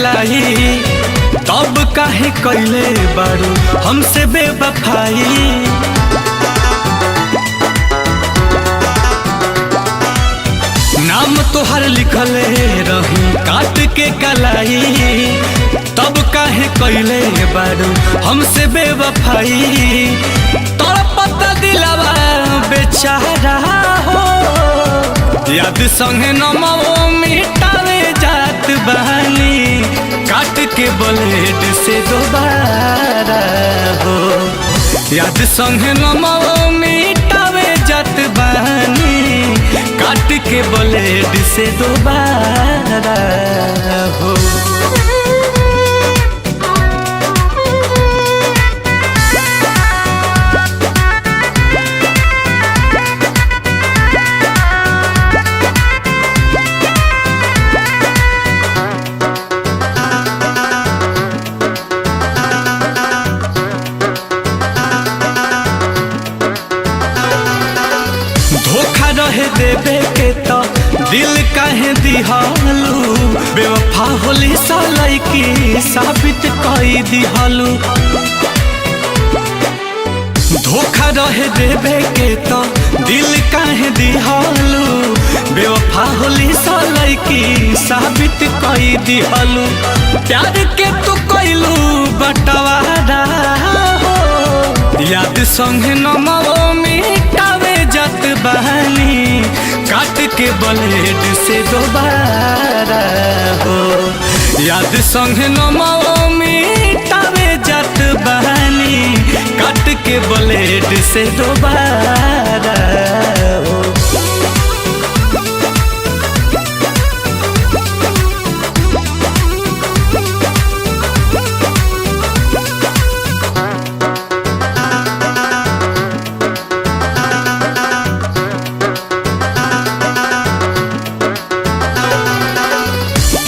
कलाई, तब काहे कैले बारू हमसे बेवफाई। नाम तोहर लिखले रही काट के कलाई, तब काहे कैले बारू हमसे बेवफाई। तड़पता दिलवा बेचारा हो, याद संगे नमो मिटावे जात बहानी, काट के ब्लेड से दोबारा हो। याद संगे नमो मिटावे जात बहानी, काट के ब्लेड से दोबारा हो। धोखा रहे देवे के तो दिल काहे दिहालू, बेवफा होली सालाई की साबित कई दिहालू। धोखा रहे देवे के तो दिल काहे दिहालू, बेवफा होली सालाई की साबित कई दिहालू। प्यार के तू कैलू बंटवारा हो, याद संगे नमो मिटावे जात बहानी, काट के ब्लेड से दोबारा हो। याद संगे नमो मिटावे जात बहानी, काट के ब्लेड से दोबारा हो।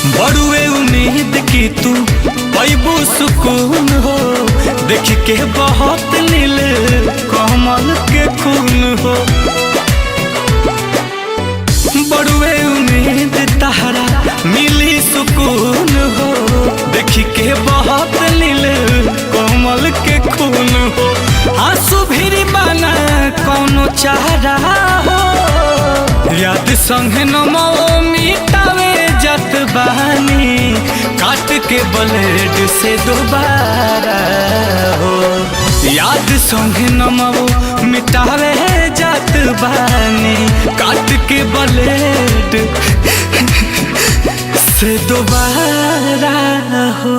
बड़ुए उम्मीद की तू पैबू सुकून हो, देख के बहुत नील कमल के खून हो। बड़ुए उम्मीद तहरा मिली सुकून हो, देख के बहुत नील कमल के खून हो। आंसू भी बना कौनो चारा हो, याद संगे नमो मिटावे जात बहानी, काट के ब्लेड से दोबारा हो। याद संगे नमो मिटावे जात बहानी, काट के ब्लेड से दोबारा हो।